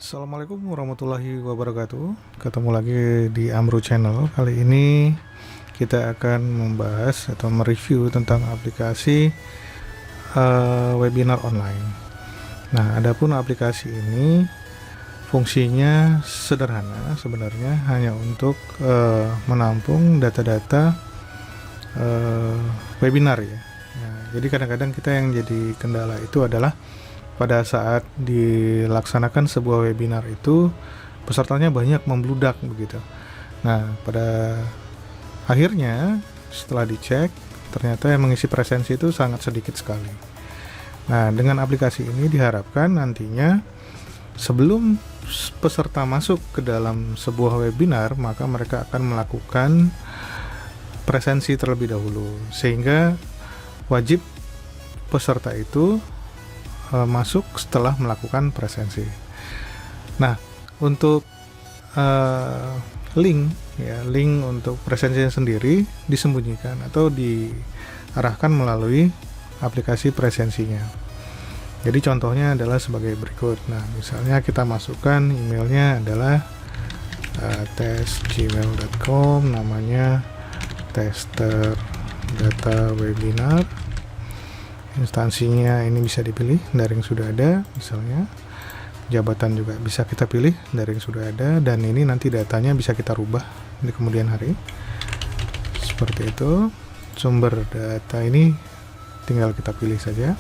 Assalamualaikum warahmatullahi wabarakatuh. Ketemu lagi di Amro Channel. Kali ini kita akan membahas atau mereview tentang aplikasi webinar online. Nah, adapun aplikasi ini fungsinya sederhana sebenarnya, hanya untuk menampung data-data webinar ya. Nah, jadi kadang-kadang kita yang jadi kendala itu adalah pada saat dilaksanakan sebuah webinar itu pesertanya banyak membludak begitu. Nah, pada akhirnya setelah dicek ternyata yang mengisi presensi itu sangat sedikit sekali. Nah, dengan aplikasi ini diharapkan nantinya sebelum peserta masuk ke dalam sebuah webinar, maka mereka akan melakukan presensi terlebih dahulu, sehingga wajib peserta itu masuk setelah melakukan presensi. Nah, untuk link untuk presensinya sendiri disembunyikan atau diarahkan melalui aplikasi presensinya. Jadi contohnya adalah sebagai berikut. Nah, misalnya kita masukkan emailnya adalah tes@gmail.com, namanya tester data webinar. Instansinya ini bisa dipilih dari yang sudah ada, misalnya jabatan juga bisa kita pilih dari yang sudah ada, dan ini nanti datanya bisa kita rubah di kemudian hari seperti itu. Sumber data ini tinggal kita pilih saja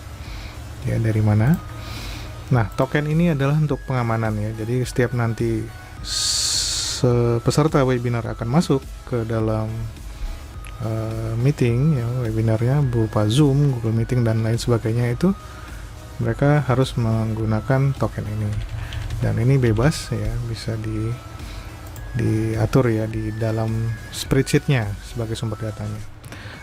ya dari mana. Nah, token ini adalah untuk pengamanan ya, jadi setiap nanti peserta webinar akan masuk ke dalam meeting ya, webinarnya berupa Zoom, Google Meeting dan lain sebagainya, itu mereka harus menggunakan token ini, dan ini bebas ya, bisa diatur ya di dalam spreadsheetnya sebagai sumber datanya.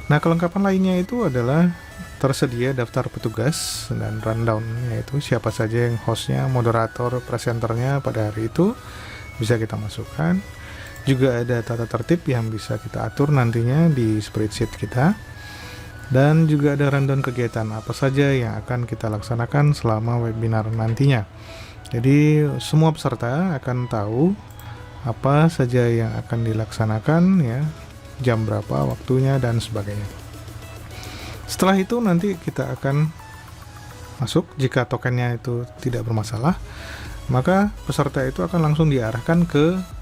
Nah, kelengkapan lainnya itu adalah tersedia daftar petugas dan rundown, yaitu siapa saja yang hostnya, moderator, presenternya pada hari itu bisa kita masukkan. Juga ada tata tertib yang bisa kita atur nantinya di spreadsheet kita, dan juga ada rundown kegiatan apa saja yang akan kita laksanakan selama webinar nantinya. Jadi semua peserta akan tahu apa saja yang akan dilaksanakan ya, jam berapa waktunya dan sebagainya. Setelah itu nanti kita akan masuk. Jika tokennya itu tidak bermasalah, maka peserta itu akan langsung diarahkan ke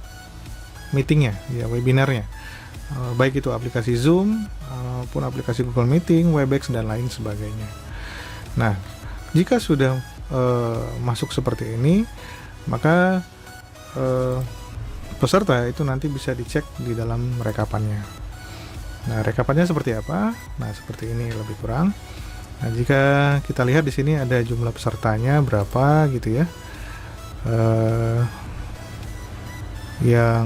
meetingnya ya, webinarnya, baik itu aplikasi Zoom maupun aplikasi Google Meeting, Webex dan lain sebagainya. Nah, jika sudah masuk seperti ini, maka peserta itu nanti bisa dicek di dalam rekapannya. Nah, rekapannya seperti apa? Nah, seperti ini lebih kurang. Nah, jika kita lihat di sini ada jumlah pesertanya berapa gitu ya, yang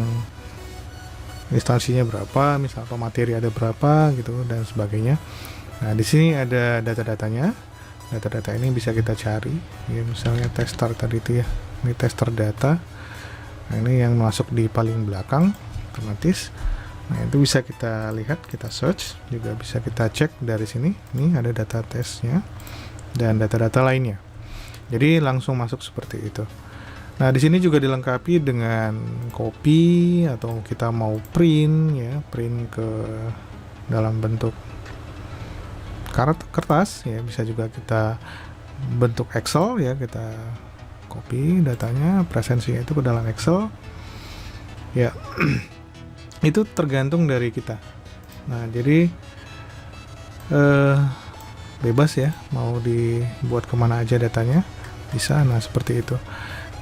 instansinya berapa, misalnya materi ada berapa gitu dan sebagainya. Nah, di sini ada data-datanya. Data-data ini bisa kita cari ya, misalnya tester tadi itu ya, ini tester data. Nah, ini yang masuk di paling belakang otomatis. Nah, itu bisa kita lihat, kita search, juga bisa kita cek dari sini. Ini ada data tesnya dan data-data lainnya. Jadi langsung masuk seperti itu. Nah, di sini juga dilengkapi dengan kopi, atau kita mau print ya, print ke dalam bentuk kertas ya, bisa juga kita bentuk Excel ya, kita copy datanya, presensinya itu ke dalam Excel ya. Itu tergantung dari kita. Nah, jadi bebas ya, mau dibuat kemana aja datanya bisa. Nah, seperti itu.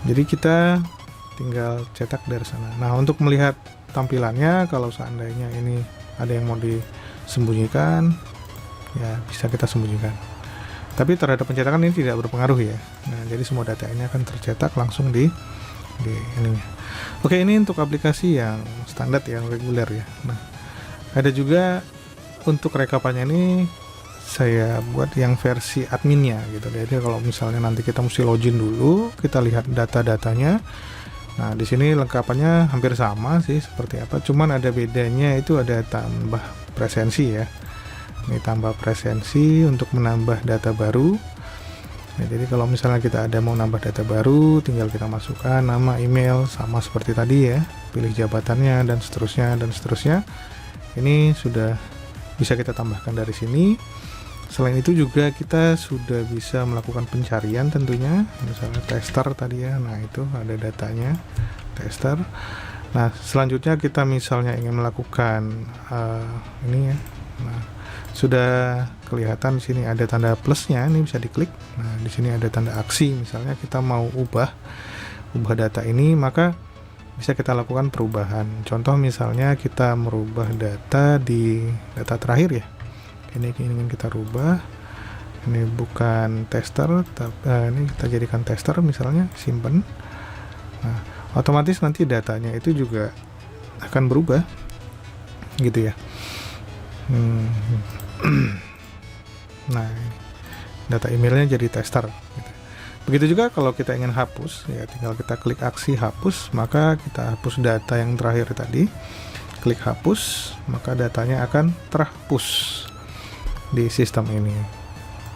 Jadi kita tinggal cetak dari sana. Nah, untuk melihat tampilannya, kalau seandainya ini ada yang mau disembunyikan ya, bisa kita sembunyikan. Tapi terhadap pencetakan ini tidak berpengaruh ya. Nah, jadi semua data ini akan tercetak langsung di ininya. Oke, ini untuk aplikasi yang standar, yang reguler ya. Nah, ada juga untuk rekapannya ini saya buat yang versi adminnya gitu. Jadi kalau misalnya nanti kita mesti login dulu, kita lihat data-datanya. Nah, di sini lengkapannya hampir sama sih seperti apa, cuman ada bedanya itu ada tambah presensi ya. Ini tambah presensi untuk menambah data baru. Nah, jadi kalau misalnya kita ada mau nambah data baru, tinggal kita masukkan nama, email, sama seperti tadi ya, pilih jabatannya dan seterusnya dan seterusnya. Ini sudah bisa kita tambahkan dari sini. Selain itu juga kita sudah bisa melakukan pencarian tentunya, misalnya tester tadi ya. Nah, itu ada datanya, tester. Nah, selanjutnya kita misalnya ingin melakukan ini ya. Nah, sudah kelihatan di sini ada tanda plusnya, ini bisa diklik. Nah, di sini ada tanda aksi, misalnya kita mau ubah data ini, maka bisa kita lakukan perubahan. Contoh misalnya kita merubah data di data terakhir ya. Ini ingin kita rubah. Ini bukan tester, ini kita jadikan tester misalnya, simpan. Nah, otomatis nanti datanya itu juga akan berubah, gitu ya. Nah, data emailnya jadi tester gitu. Begitu juga kalau kita ingin hapus ya, tinggal kita klik aksi hapus, maka kita hapus data yang terakhir tadi. Klik hapus, maka datanya akan terhapus di sistem ini.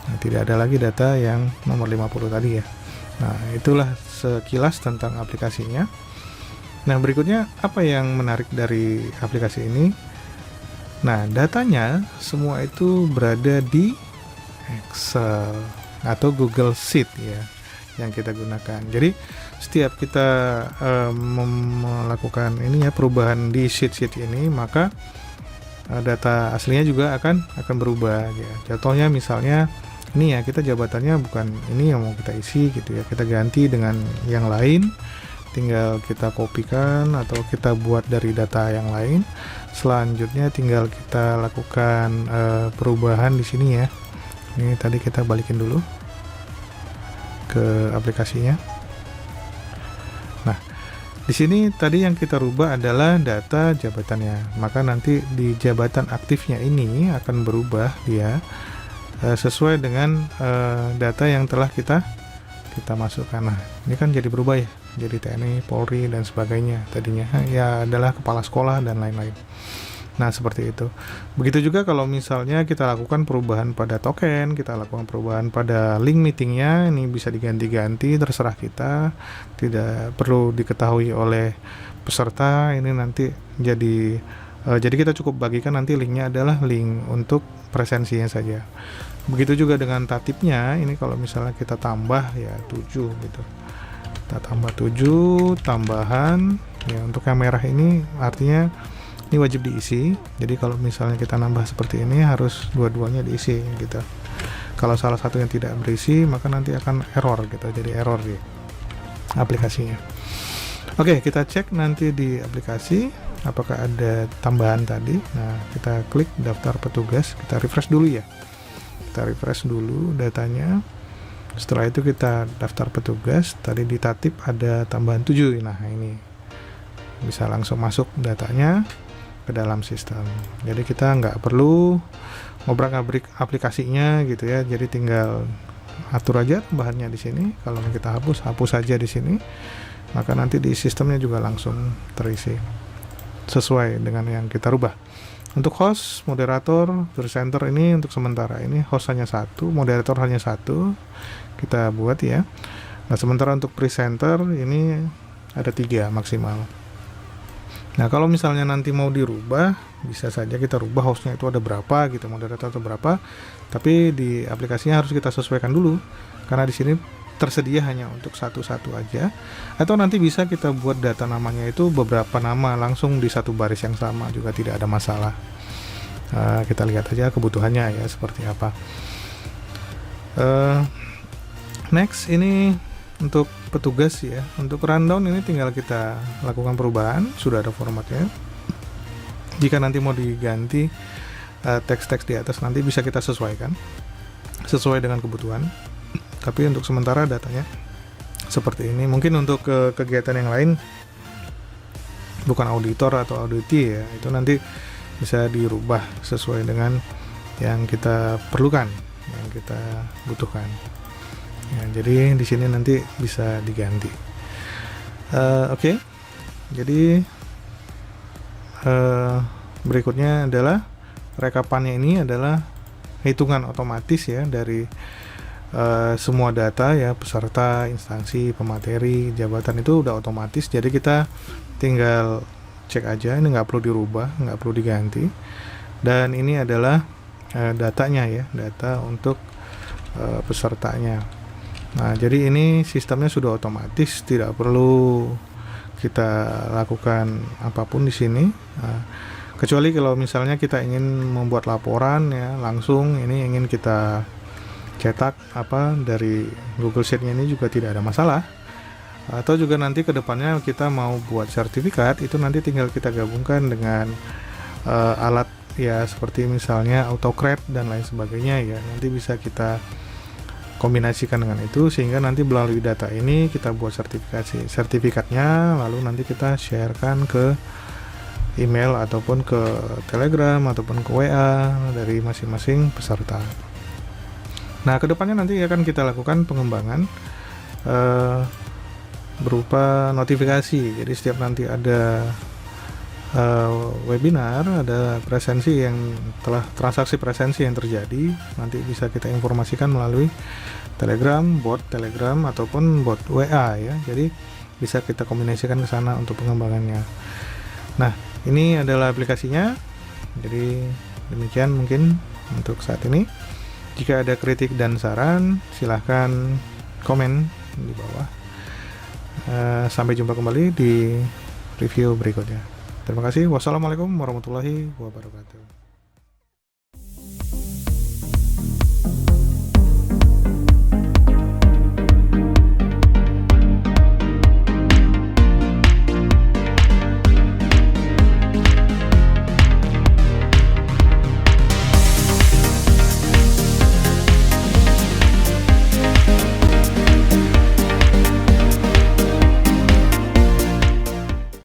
Nah, tidak ada lagi data yang nomor 50 tadi ya. Nah, itulah sekilas tentang aplikasinya. Nah, berikutnya apa yang menarik dari aplikasi ini? Nah, datanya semua itu berada di Excel atau Google Sheet ya, yang kita gunakan. Jadi setiap kita melakukan ini ya, perubahan di sheet ini, maka data aslinya juga akan berubah ya. Contohnya misalnya ini ya, kita jabatannya bukan ini yang mau kita isi gitu ya, kita ganti dengan yang lain. Tinggal kita kopikan atau kita buat dari data yang lain. Selanjutnya tinggal kita lakukan perubahan di sini ya. Ini tadi kita balikin dulu ke aplikasinya. Nah, di sini tadi yang kita rubah adalah data jabatannya. Maka nanti di jabatan aktifnya ini akan berubah dia sesuai dengan data yang telah kita masukkan. Nah, ini kan jadi berubah ya, jadi TNI, Polri dan sebagainya. Tadinya ya adalah kepala sekolah dan lain-lain. Nah, seperti itu. Begitu juga kalau misalnya kita lakukan perubahan pada token, kita lakukan perubahan pada link meetingnya, ini bisa diganti-ganti, terserah kita, tidak perlu diketahui oleh peserta. Ini nanti jadi kita cukup bagikan nanti linknya adalah link untuk presensinya saja. Begitu juga dengan tatipnya, ini kalau misalnya kita tambah ya 7 gitu. Kita tambah 7 tambahan ya, untuk yang merah ini artinya ini wajib diisi. Jadi kalau misalnya kita nambah seperti ini harus dua-duanya diisi gitu. Kalau salah satu yang tidak berisi maka nanti akan error gitu. Jadi error di aplikasinya. Oke, kita cek nanti di aplikasi apakah ada tambahan tadi. Nah, kita klik daftar petugas, kita refresh dulu ya. Kita refresh dulu datanya. Setelah itu kita daftar petugas, tadi di tatip ada tambahan 7. Nah, ini bisa langsung masuk datanya ke dalam sistem. Jadi kita nggak perlu ngobrak-ngabrik aplikasinya gitu ya. Jadi tinggal atur aja tambahannya di sini. Kalau kita hapus aja di sini. Maka nanti di sistemnya juga langsung terisi sesuai dengan yang kita rubah. Untuk host, moderator, presenter ini untuk sementara ini host hanya 1, moderator hanya 1 kita buat ya. Nah, sementara untuk presenter ini ada 3 maksimal. Nah, kalau misalnya nanti mau dirubah, bisa saja kita rubah hostnya itu ada berapa gitu, moderator itu berapa. Tapi di aplikasinya harus kita sesuaikan dulu, karena di sini tersedia hanya untuk satu-satu aja. Atau nanti bisa kita buat data namanya itu beberapa nama langsung di satu baris yang sama juga tidak ada masalah. Kita lihat aja kebutuhannya ya seperti apa. Next ini untuk petugas ya. Untuk rundown ini tinggal kita lakukan perubahan, sudah ada formatnya. Jika nanti mau diganti teks-teks di atas nanti bisa kita sesuaikan sesuai dengan kebutuhan. Tapi untuk sementara datanya seperti ini. Mungkin untuk kegiatan yang lain bukan auditor atau auditi ya, itu nanti bisa dirubah sesuai dengan yang kita perlukan, yang kita butuhkan. Ya, jadi di sini nanti bisa diganti. Oke. Jadi berikutnya adalah rekapannya ini adalah hitungan otomatis ya dari semua data ya peserta, instansi, pemateri, jabatan itu udah otomatis. Jadi kita tinggal cek aja, ini nggak perlu dirubah, nggak perlu diganti. Dan ini adalah datanya ya, data untuk pesertanya. Nah, jadi ini sistemnya sudah otomatis, tidak perlu kita lakukan apapun di sini. Nah, kecuali kalau misalnya kita ingin membuat laporan ya langsung, ini ingin kita cetak dari Google Sheet-nya, ini juga tidak ada masalah. Atau juga nanti ke depannya kita mau buat sertifikat, itu nanti tinggal kita gabungkan dengan alat ya seperti misalnya AutoCAD dan lain sebagainya ya. Nanti bisa kita kombinasikan dengan itu sehingga nanti melalui data ini kita buat sertifikatnya, lalu nanti kita sharekan ke email ataupun ke Telegram ataupun ke WA dari masing-masing peserta. Nah, kedepannya nanti akan kita lakukan pengembangan berupa notifikasi. Jadi setiap nanti ada webinar, ada presensi yang transaksi presensi yang terjadi, nanti bisa kita informasikan melalui Telegram, bot Telegram ataupun bot WA ya. Jadi bisa kita kombinasikan ke sana untuk pengembangannya. Nah, ini adalah aplikasinya. Jadi demikian mungkin untuk saat ini. Jika ada kritik dan saran, silahkan komen di bawah. Sampai jumpa kembali di review berikutnya. Terima kasih. Wassalamualaikum warahmatullahi wabarakatuh.